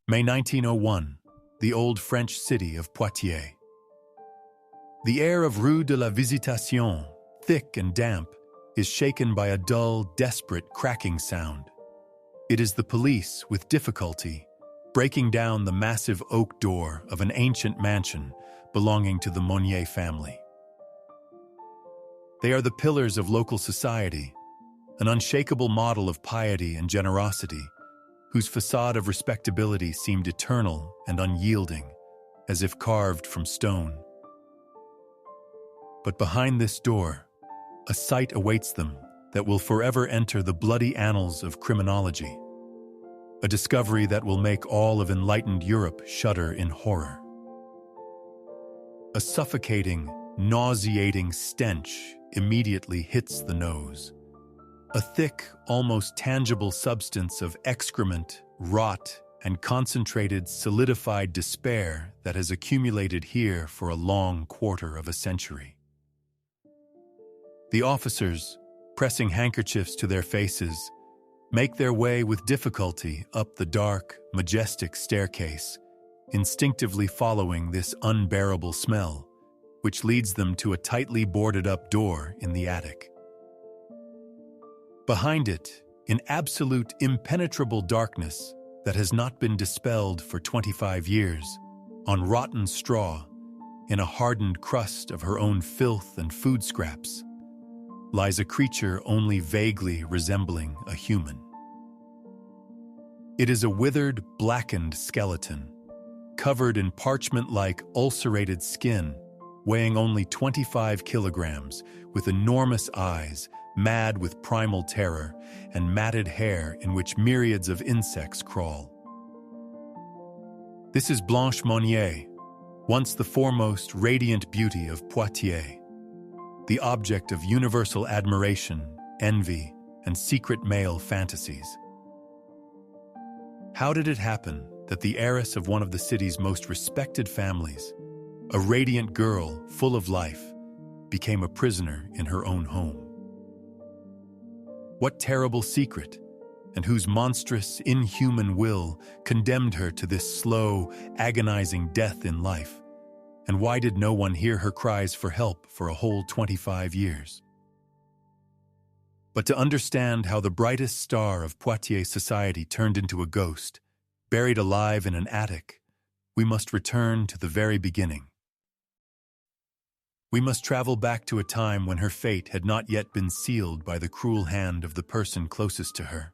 May 1901, the old French city of Poitiers. The air of Rue de la Visitation, thick and damp, is shaken by a dull, desperate cracking sound. It is the police, with difficulty, breaking down the massive oak door of an ancient mansion belonging to the Monnier family. They are the pillars of local society, an unshakable model of piety and generosity, whose facade of respectability seemed eternal and unyielding, as if carved from stone. But behind this door, a sight awaits them that will forever enter the bloody annals of criminology, a discovery that will make all of enlightened Europe shudder in horror. A suffocating, nauseating stench immediately hits the nose. A thick, almost tangible substance of excrement, rot, and concentrated, solidified despair that has accumulated here for a long quarter of a century. The officers, pressing handkerchiefs to their faces, make their way with difficulty up the dark, majestic staircase, instinctively following this unbearable smell, which leads them to a tightly boarded-up door in the attic. Behind it, in absolute impenetrable darkness that has not been dispelled for 25 years, on rotten straw, in a hardened crust of her own filth and food scraps, lies a creature only vaguely resembling a human. It is a withered, blackened skeleton, covered in parchment-like ulcerated skin, weighing only 25 kilograms, with enormous eyes, mad with primal terror, and matted hair in which myriads of insects crawl. This is Blanche Monnier, once the foremost radiant beauty of Poitiers, the object of universal admiration, envy, and secret male fantasies. How did it happen that the heiress of one of the city's most respected families, a radiant girl full of life, became a prisoner in her own home? What terrible secret, and whose monstrous, inhuman will condemned her to this slow, agonizing death in life? And why did no one hear her cries for help for a whole 25 years? But to understand how the brightest star of Poitiers society turned into a ghost, buried alive in an attic, we must return to the very beginning. We must travel back to a time when her fate had not yet been sealed by the cruel hand of the person closest to her.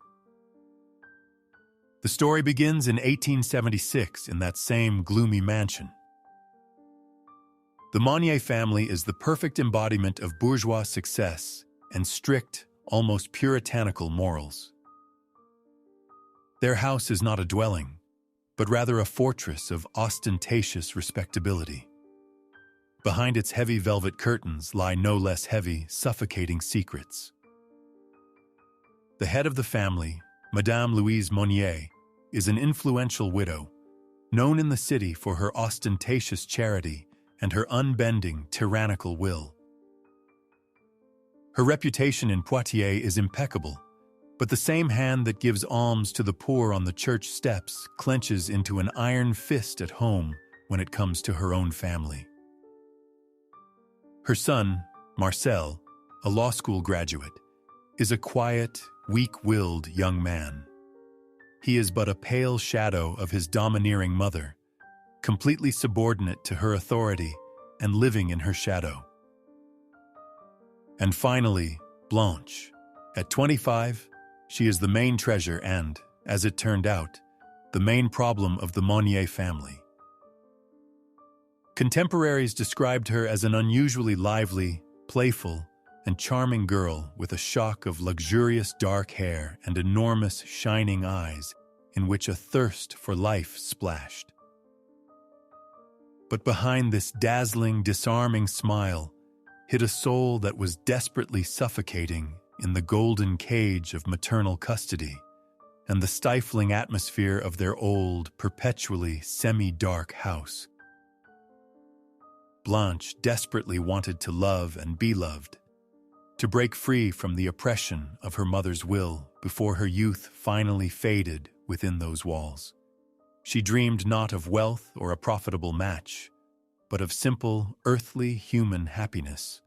The story begins in 1876 in that same gloomy mansion. The Monnier family is the perfect embodiment of bourgeois success and strict, almost puritanical morals. Their house is not a dwelling, but rather a fortress of ostentatious respectability. Behind its heavy velvet curtains lie no less heavy, suffocating secrets. The head of the family, Madame Louise Monnier, is an influential widow, known in the city for her ostentatious charity and her unbending, tyrannical will. Her reputation in Poitiers is impeccable, but the same hand that gives alms to the poor on the church steps clenches into an iron fist at home when it comes to her own family. Her son, Marcel, a law school graduate, is a quiet, weak-willed young man. He is but a pale shadow of his domineering mother, completely subordinate to her authority and living in her shadow. And finally, Blanche. At 25, she is the main treasure and, as it turned out, the main problem of the Monnier family. Contemporaries described her as an unusually lively, playful, and charming girl with a shock of luxurious dark hair and enormous shining eyes in which a thirst for life splashed. But behind this dazzling, disarming smile hid a soul that was desperately suffocating in the golden cage of maternal custody and the stifling atmosphere of their old, perpetually semi-dark house. Blanche desperately wanted to love and be loved, to break free from the oppression of her mother's will before her youth finally faded within those walls. She dreamed not of wealth or a profitable match, but of simple, earthly, human happiness,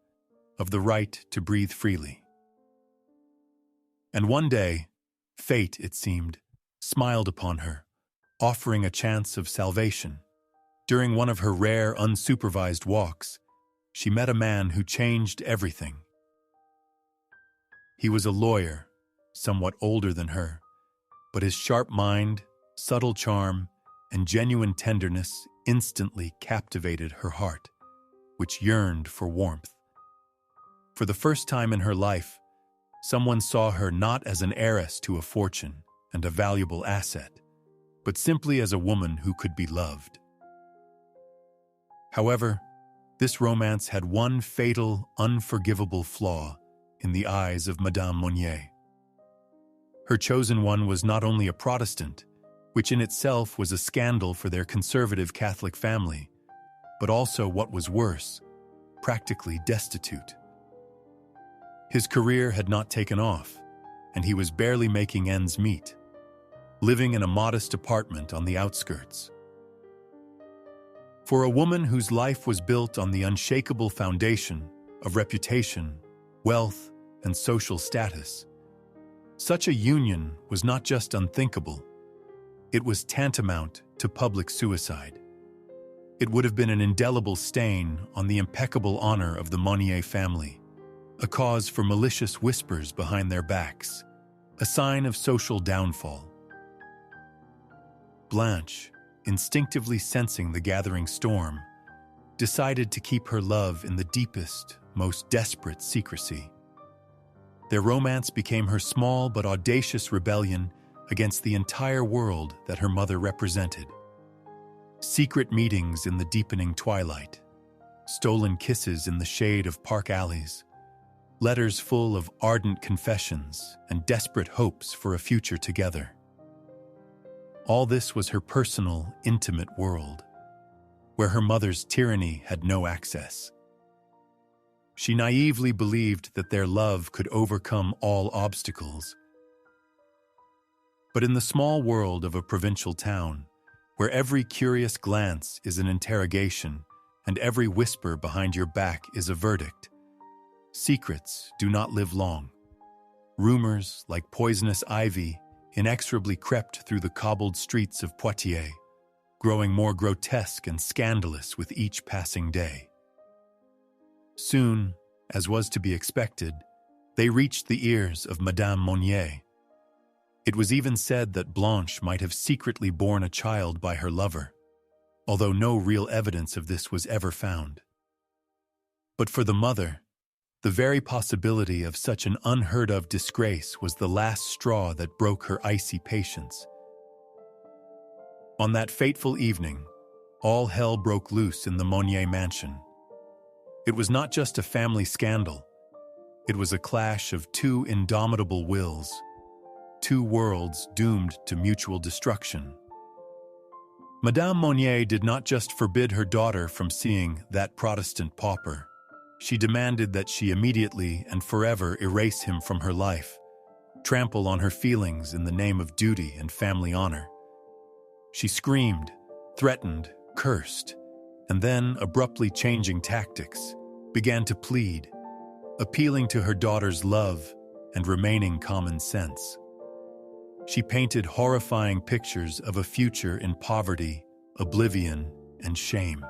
of the right to breathe freely. And one day, fate, it seemed, smiled upon her, offering a chance of salvation. During one of her rare, unsupervised walks, she met a man who changed everything. He was a lawyer, somewhat older than her, but his sharp mind, subtle charm, and genuine tenderness instantly captivated her heart, which yearned for warmth. For the first time in her life, someone saw her not as an heiress to a fortune and a valuable asset, but simply as a woman who could be loved. However, this romance had one fatal, unforgivable flaw in the eyes of Madame Monnier. Her chosen one was not only a Protestant, which in itself was a scandal for their conservative Catholic family, but also, what was worse, practically destitute. His career had not taken off, and he was barely making ends meet, living in a modest apartment on the outskirts. For a woman whose life was built on the unshakable foundation of reputation, wealth, and social status, such a union was not just unthinkable, it was tantamount to public suicide. It would have been an indelible stain on the impeccable honor of the Monnier family, a cause for malicious whispers behind their backs, a sign of social downfall. Blanche, instinctively sensing the gathering storm, decided to keep her love in the deepest, most desperate secrecy. Their romance became her small but audacious rebellion against the entire world that her mother represented. Secret meetings in the deepening twilight, stolen kisses in the shade of park alleys, letters full of ardent confessions and desperate hopes for a future together. All this was her personal, intimate world, where her mother's tyranny had no access. She naively believed that their love could overcome all obstacles. But in the small world of a provincial town, where every curious glance is an interrogation and every whisper behind your back is a verdict, secrets do not live long. Rumors, like poisonous ivy, inexorably crept through the cobbled streets of Poitiers, growing more grotesque and scandalous with each passing day. Soon, as was to be expected, they reached the ears of Madame Monnier. It was even said that Blanche might have secretly borne a child by her lover, although no real evidence of this was ever found. But for the mother, the very possibility of such an unheard-of disgrace was the last straw that broke her icy patience. On that fateful evening, all hell broke loose in the Monnier mansion. It was not just a family scandal. It was a clash of two indomitable wills, two worlds doomed to mutual destruction. Madame Monnier did not just forbid her daughter from seeing that Protestant pauper. She demanded that she immediately and forever erase him from her life, trample on her feelings in the name of duty and family honor. She screamed, threatened, cursed, and then, abruptly changing tactics, began to plead, appealing to her daughter's love and remaining common sense. She painted horrifying pictures of a future in poverty, oblivion, and shame.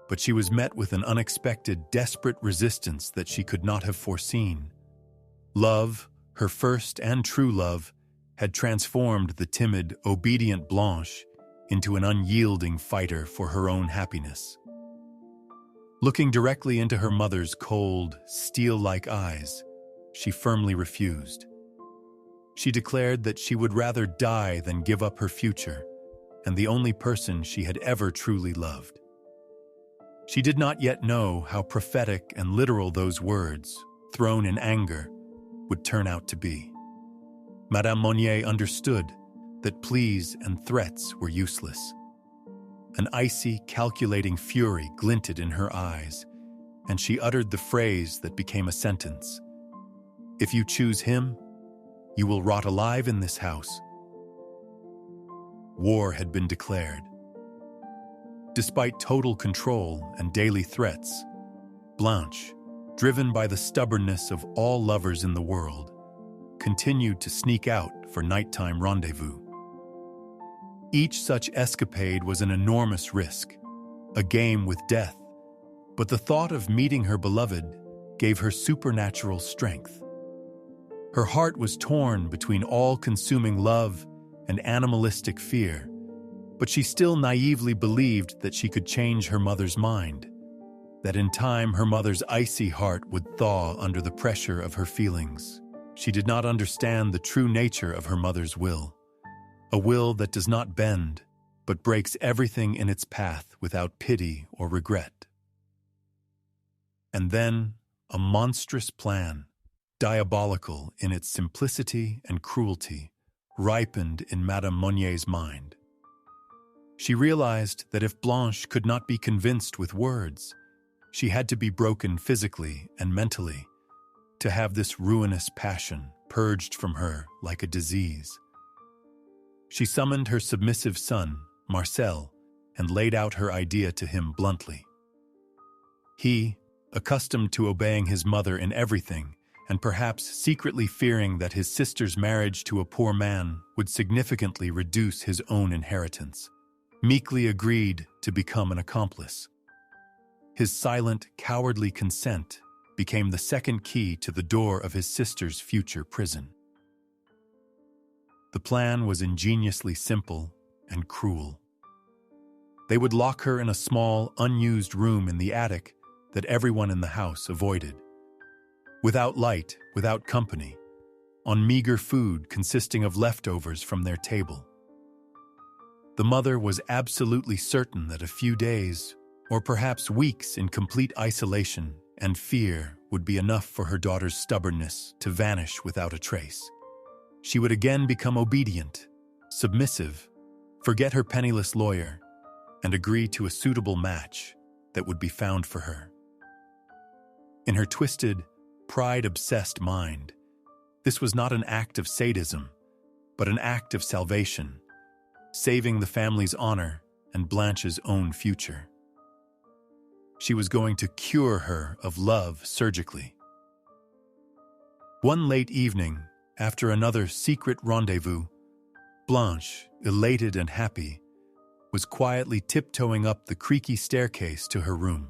But she was met with an unexpected, desperate resistance that she could not have foreseen. Love, her first and true love, had transformed the timid, obedient Blanche into an unyielding fighter for her own happiness. Looking directly into her mother's cold, steel-like eyes, she firmly refused. She declared that she would rather die than give up her future and the only person she had ever truly loved. She did not yet know how prophetic and literal those words, thrown in anger, would turn out to be. Madame Monnier understood that pleas and threats were useless. An icy, calculating fury glinted in her eyes, and she uttered the phrase that became a sentence. "If you choose him, you will rot alive in this house." war had been declared. Despite total control and daily threats, Blanche, driven by the stubbornness of all lovers in the world, continued to sneak out for nighttime rendezvous. Each such escapade was an enormous risk, a game with death, but the thought of meeting her beloved gave her supernatural strength. Her heart was torn between all-consuming love and animalistic fear, but she still naively believed that she could change her mother's mind, that in time her mother's icy heart would thaw under the pressure of her feelings. She did not understand the true nature of her mother's will, a will that does not bend, but breaks everything in its path without pity or regret. And then, a monstrous plan, diabolical in its simplicity and cruelty, ripened in Madame Monnier's mind. She realized that if Blanche could not be convinced with words, she had to be broken physically and mentally to have this ruinous passion purged from her like a disease. She summoned her submissive son, Marcel, and laid out her idea to him bluntly. He, accustomed to obeying his mother in everything, and perhaps secretly fearing that his sister's marriage to a poor man would significantly reduce his own inheritance, meekly agreed to become an accomplice. His silent, cowardly consent became the second key to the door of his sister's future prison. The plan was ingeniously simple and cruel. They would lock her in a small, unused room in the attic that everyone in the house avoided. Without light, without company, on meager food consisting of leftovers from their table. The mother was absolutely certain that a few days, or perhaps weeks in complete isolation and fear would be enough for her daughter's stubbornness to vanish without a trace. She would again become obedient, submissive, forget her penniless lawyer, and agree to a suitable match that would be found for her. In her twisted, pride-obsessed mind, this was not an act of sadism, but an act of salvation, saving the family's honor and Blanche's own future. She was going to cure her of love surgically. One late evening, after another secret rendezvous, Blanche, elated and happy, was quietly tiptoeing up the creaky staircase to her room.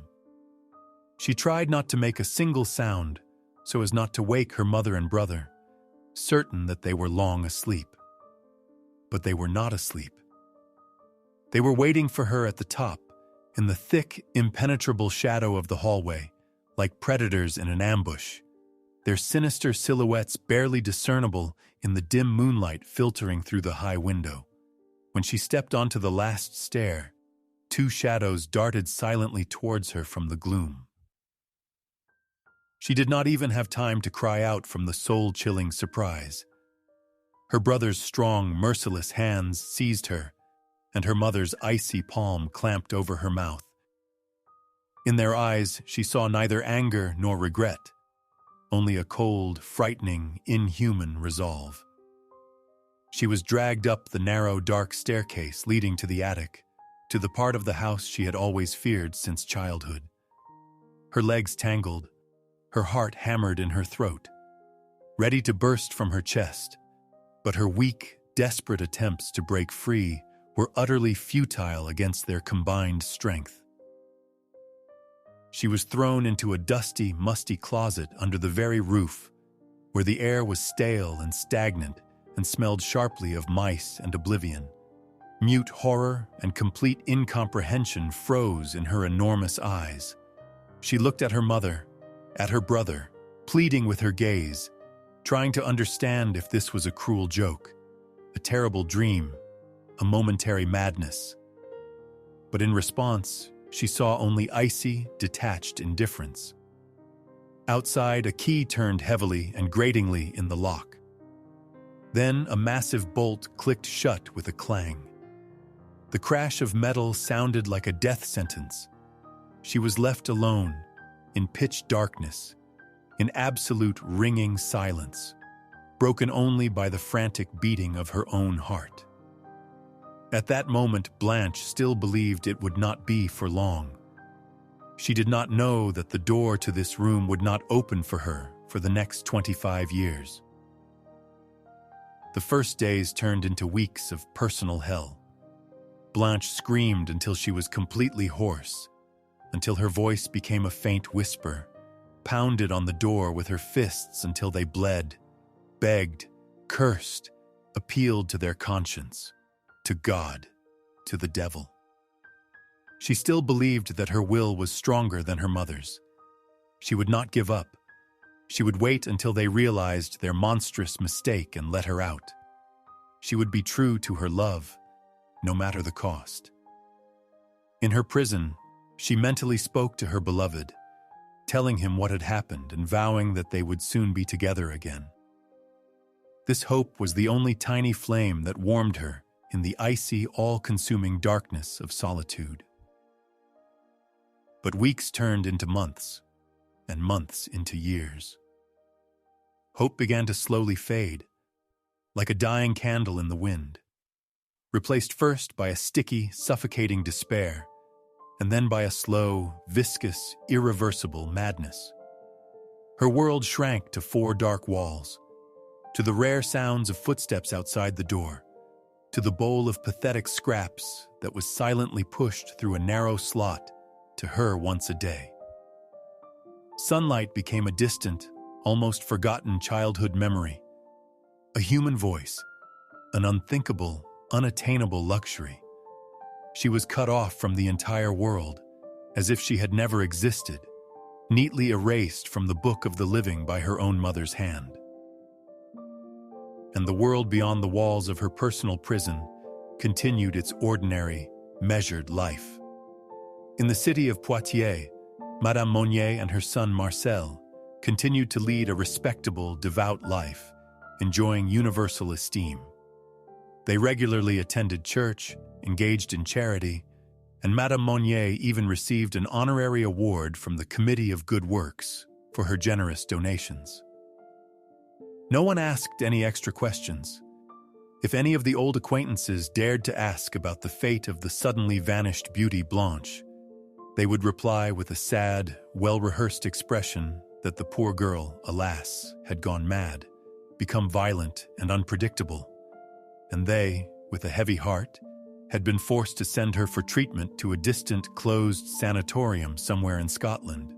She tried not to make a single sound so as not to wake her mother and brother, certain that they were long asleep. But they were not asleep. They were waiting for her at the top, in the thick, impenetrable shadow of the hallway, like predators in an ambush, their sinister silhouettes barely discernible in the dim moonlight filtering through the high window. When she stepped onto the last stair, two shadows darted silently towards her from the gloom. She did not even have time to cry out from the soul-chilling surprise. Her brother's strong, merciless hands seized her, and her mother's icy palm clamped over her mouth. In their eyes, she saw neither anger nor regret, only a cold, frightening, inhuman resolve. She was dragged up the narrow, dark staircase leading to the attic, to the part of the house she had always feared since childhood. Her legs tangled, her heart hammered in her throat, ready to burst from her chest, but her weak, desperate attempts to break free were utterly futile against their combined strength. She was thrown into a dusty, musty closet under the very roof, where the air was stale and stagnant and smelled sharply of mice and oblivion. Mute horror and complete incomprehension froze in her enormous eyes. She looked at her mother, at her brother, pleading with her gaze, trying to understand if this was a cruel joke, a terrible dream, a momentary madness. But in response, she saw only icy, detached indifference. Outside, a key turned heavily and gratingly in the lock. Then a massive bolt clicked shut with a clang. The crash of metal sounded like a death sentence. She was left alone, in pitch darkness, in absolute ringing silence, broken only by the frantic beating of her own heart. At that moment, Blanche still believed it would not be for long. She did not know that the door to this room would not open for her for the next 25 years. The first days turned into weeks of personal hell. Blanche screamed until she was completely hoarse, until her voice became a faint whisper, pounded on the door with her fists until they bled, begged, cursed, appealed to their conscience, to God, to the devil. She still believed that her will was stronger than her mother's. She would not give up. She would wait until they realized their monstrous mistake and let her out. She would be true to her love, no matter the cost. In her prison, she mentally spoke to her beloved, telling him what had happened and vowing that they would soon be together again. This hope was the only tiny flame that warmed her in the icy, all-consuming darkness of solitude. But weeks turned into months, and months into years. Hope began to slowly fade, like a dying candle in the wind, replaced first by a sticky, suffocating despair, and then by a slow, viscous, irreversible madness. Her world shrank to 4 dark walls, to the rare sounds of footsteps outside the door, to the bowl of pathetic scraps that was silently pushed through a narrow slot to her once a day. Sunlight became a distant, almost forgotten childhood memory, a human voice, an unthinkable, unattainable luxury. She was cut off from the entire world, as if she had never existed, neatly erased from the book of the living by her own mother's hand. And the world beyond the walls of her personal prison continued its ordinary, measured life. In the city of Poitiers, Madame Monnier and her son Marcel continued to lead a respectable, devout life, enjoying universal esteem. They regularly attended church, engaged in charity, and Madame Monnier even received an honorary award from the Committee of Good Works for her generous donations. No one asked any extra questions. If any of the old acquaintances dared to ask about the fate of the suddenly vanished beauty Blanche, they would reply with a sad, well-rehearsed expression that the poor girl, alas, had gone mad, become violent and unpredictable, and they, with a heavy heart, had been forced to send her for treatment to a distant, closed sanatorium somewhere in Scotland.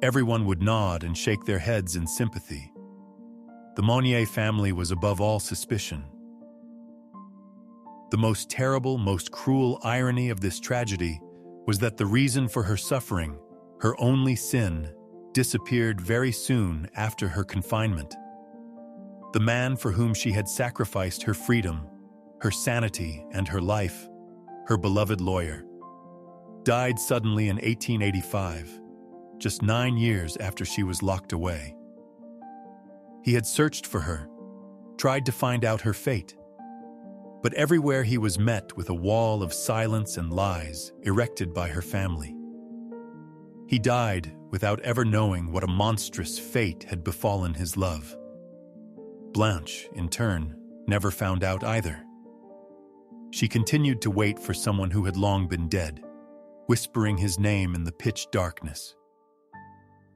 Everyone would nod and shake their heads in sympathy. The Monnier family was above all suspicion. The most terrible, most cruel irony of this tragedy was that the reason for her suffering, her only sin, disappeared very soon after her confinement. The man for whom she had sacrificed her freedom, her sanity, and her life, her beloved lawyer, died suddenly in 1885, just 9 years after she was locked away. He had searched for her, tried to find out her fate, but everywhere he was met with a wall of silence and lies erected by her family. He died without ever knowing what a monstrous fate had befallen his love. Blanche, in turn, never found out either. She continued to wait for someone who had long been dead, whispering his name in the pitch darkness.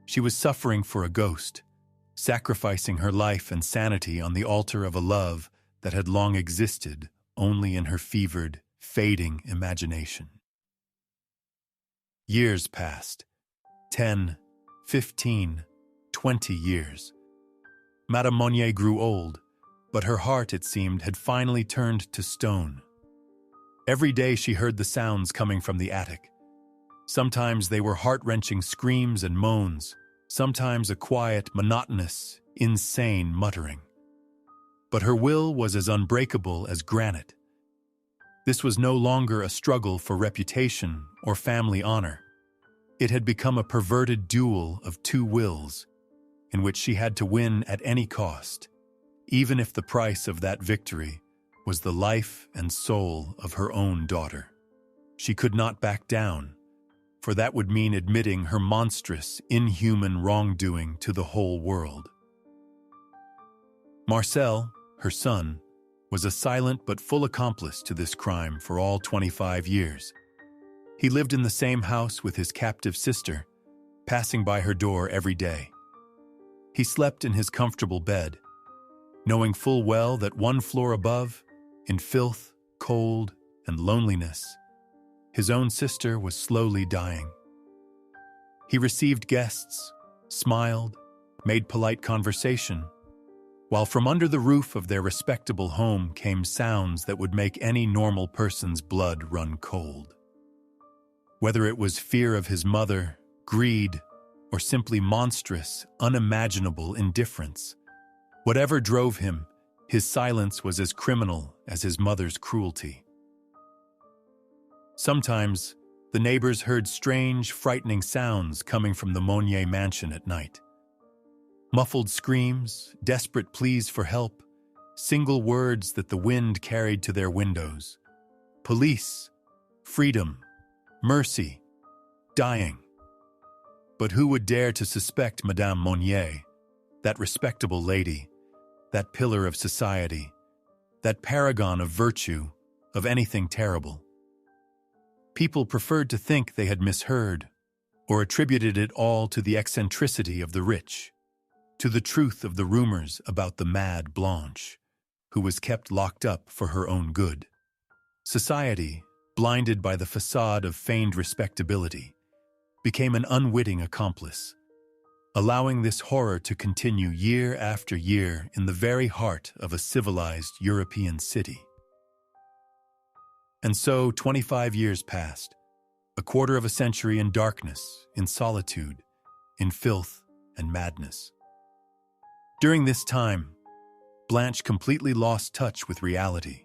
She was suffering for a ghost, sacrificing her life and sanity on the altar of a love that had long existed only in her fevered, fading imagination. Years passed. 10, 15, 20 years. Madame Monnier grew old, but her heart, it seemed, had finally turned to stone. Every day she heard the sounds coming from the attic. Sometimes they were heart-wrenching screams and moans, sometimes a quiet, monotonous, insane muttering. But her will was as unbreakable as granite. This was no longer a struggle for reputation or family honor. It had become a perverted duel of two wills, in which she had to win at any cost, even if the price of that victory was the life and soul of her own daughter. She could not back down, for that would mean admitting her monstrous, inhuman wrongdoing to the whole world. Marcel, her son, was a silent but full accomplice to this crime for all 25 years. He lived in the same house with his captive sister, passing by her door every day. He slept in his comfortable bed, knowing full well that one floor above, in filth, cold, and loneliness, his own sister was slowly dying. He received guests, smiled, made polite conversation, while from under the roof of their respectable home came sounds that would make any normal person's blood run cold. Whether it was fear of his mother, greed, or simply monstrous, unimaginable indifference, whatever drove him, his silence was as criminal as his mother's cruelty. Sometimes, the neighbors heard strange, frightening sounds coming from the Monnier mansion at night. Muffled screams, desperate pleas for help, single words that the wind carried to their windows. Police, freedom, mercy, dying. But who would dare to suspect Madame Monnier, that respectable lady, that pillar of society, that paragon of virtue, of anything terrible? People preferred to think they had misheard, or attributed it all to the eccentricity of the rich, to the truth of the rumors about the mad Blanche, who was kept locked up for her own good. Society, blinded by the facade of feigned respectability, became an unwitting accomplice, allowing this horror to continue year after year in the very heart of a civilized European city. And so 25 years passed, a quarter of a century in darkness, in solitude, in filth and madness. During this time, Blanche completely lost touch with reality.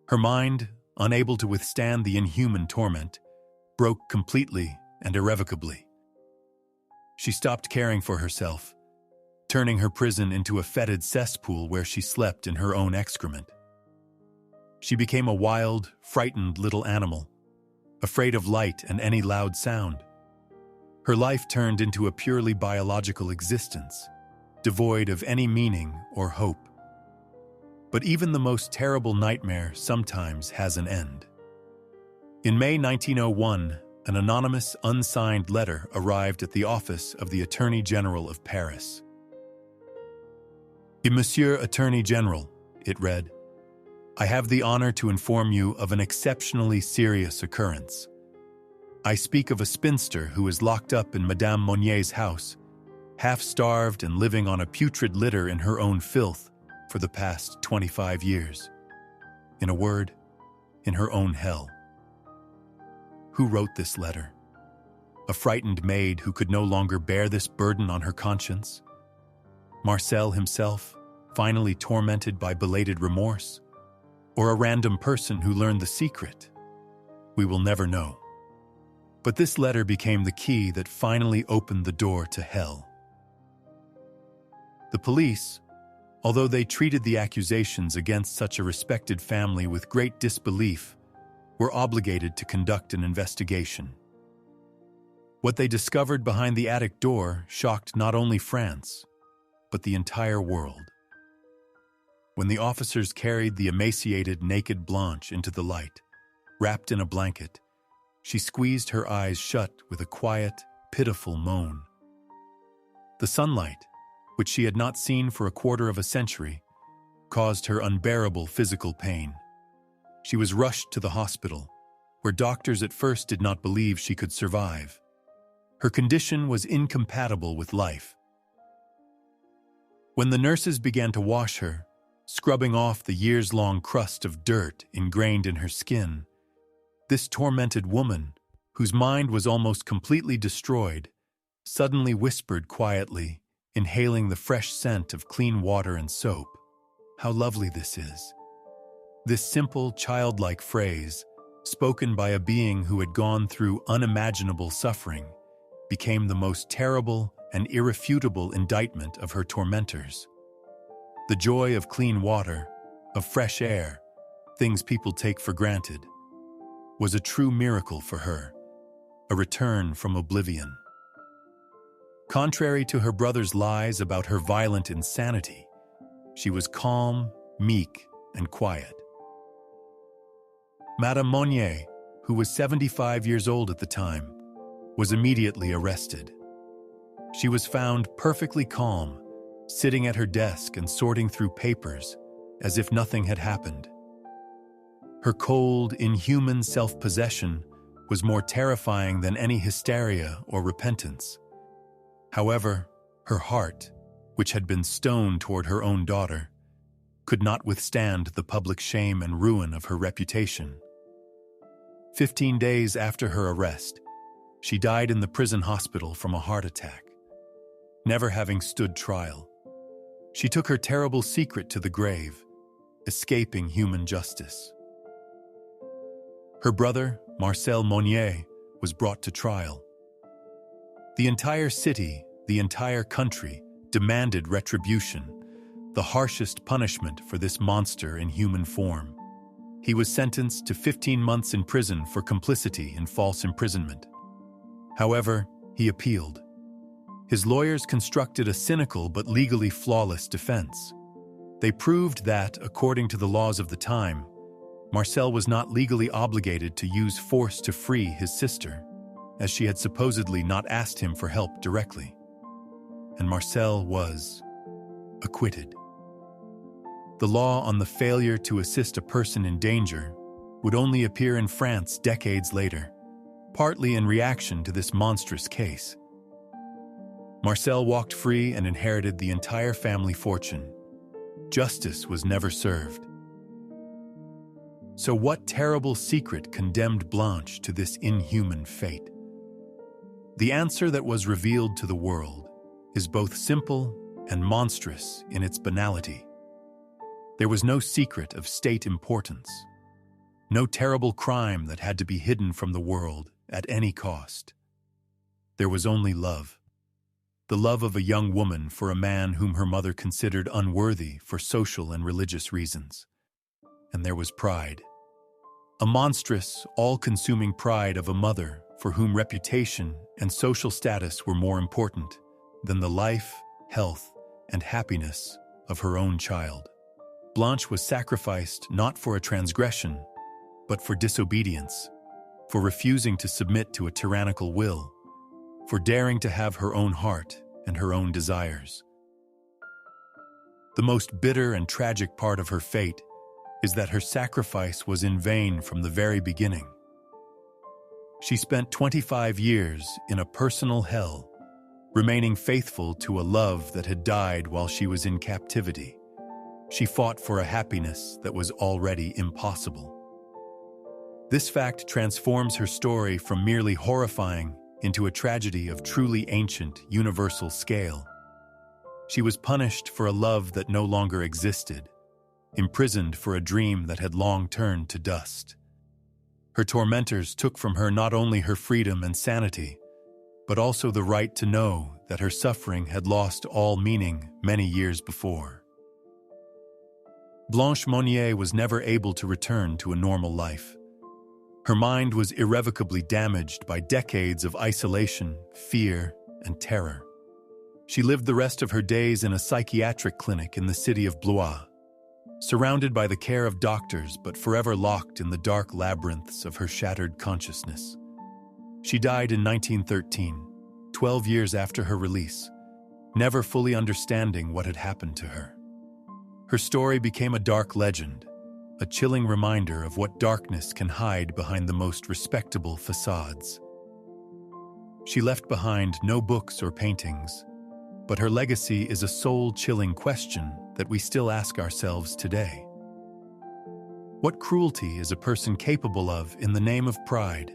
Her mind, unable to withstand the inhuman torment, broke completely and irrevocably. She stopped caring for herself, turning her prison into a fetid cesspool where she slept in her own excrement. She became a wild, frightened little animal, afraid of light and any loud sound. Her life turned into a purely biological existence, devoid of any meaning or hope. But even the most terrible nightmare sometimes has an end. In May 1901, an anonymous, unsigned letter arrived at the office of the Attorney General of Paris. Monsieur Attorney General, it read, I have the honor to inform you of an exceptionally serious occurrence. I speak of a spinster who is locked up in Madame Monnier's house, half-starved and living on a putrid litter in her own filth for the past 25 years. In a word, in her own hell. Who wrote this letter? A frightened maid who could no longer bear this burden on her conscience? Marcel himself, finally tormented by belated remorse? Or a random person who learned the secret? We will never know. But this letter became the key that finally opened the door to hell. The police, although they treated the accusations against such a respected family with great disbelief, were obligated to conduct an investigation. What they discovered behind the attic door shocked not only France, but the entire world. When the officers carried the emaciated, naked Blanche into the light, wrapped in a blanket, she squeezed her eyes shut with a quiet, pitiful moan. The sunlight, which she had not seen for a quarter of a century, caused her unbearable physical pain. She was rushed to the hospital, where doctors at first did not believe she could survive. Her condition was incompatible with life. When the nurses began to wash her, scrubbing off the years-long crust of dirt ingrained in her skin, this tormented woman, whose mind was almost completely destroyed, suddenly whispered quietly, inhaling the fresh scent of clean water and soap, "How lovely this is." This simple, childlike phrase, spoken by a being who had gone through unimaginable suffering, became the most terrible and irrefutable indictment of her tormentors. The joy of clean water, of fresh air, things people take for granted, was a true miracle for her, a return from oblivion. Contrary to her brother's lies about her violent insanity, she was calm, meek, and quiet. Madame Monnier, who was 75 years old at the time, was immediately arrested. She was found perfectly calm, sitting at her desk and sorting through papers as if nothing had happened. Her cold, inhuman self-possession was more terrifying than any hysteria or repentance. However, her heart, which had been stone toward her own daughter, could not withstand the public shame and ruin of her reputation. 15 days after her arrest, she died in the prison hospital from a heart attack. Never having stood trial, she took her terrible secret to the grave, escaping human justice. Her brother, Marcel Monnier, was brought to trial. The entire city, the entire country, demanded retribution, the harshest punishment for this monster in human form. He was sentenced to 15 months in prison for complicity in false imprisonment. However, he appealed. His lawyers constructed a cynical but legally flawless defense. They proved that, according to the laws of the time, Marcel was not legally obligated to use force to free his sister, as she had supposedly not asked him for help directly. And Marcel was acquitted. The law on the failure to assist a person in danger would only appear in France decades later, partly in reaction to this monstrous case. Marcel walked free and inherited the entire family fortune. Justice was never served. So what terrible secret condemned Blanche to this inhuman fate? The answer that was revealed to the world is both simple and monstrous in its banality. There was no secret of state importance, no terrible crime that had to be hidden from the world at any cost. There was only love. The love of a young woman for a man whom her mother considered unworthy for social and religious reasons. And there was pride. A monstrous, all-consuming pride of a mother for whom reputation and social status were more important than the life, health, and happiness of her own child. Blanche was sacrificed not for a transgression, but for disobedience, for refusing to submit to a tyrannical will, for daring to have her own heart and her own desires. The most bitter and tragic part of her fate is that her sacrifice was in vain from the very beginning. She spent 25 years in a personal hell, remaining faithful to a love that had died while she was in captivity. She fought for a happiness that was already impossible. This fact transforms her story from merely horrifying into a tragedy of truly ancient, universal scale. She was punished for a love that no longer existed, imprisoned for a dream that had long turned to dust. Her tormentors took from her not only her freedom and sanity, but also the right to know that her suffering had lost all meaning many years before. Blanche Monnier was never able to return to a normal life. Her mind was irrevocably damaged by decades of isolation, fear, and terror. She lived the rest of her days in a psychiatric clinic in the city of Blois, surrounded by the care of doctors but forever locked in the dark labyrinths of her shattered consciousness. She died in 1913, 12 years after her release, never fully understanding what had happened to her. Her story became a dark legend, a chilling reminder of what darkness can hide behind the most respectable facades. She left behind no books or paintings, but her legacy is a soul-chilling question that we still ask ourselves today. What cruelty is a person capable of in the name of pride,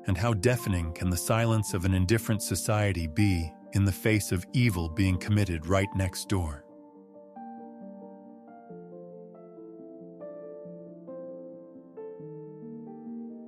and how deafening can the silence of an indifferent society be in the face of evil being committed right next door?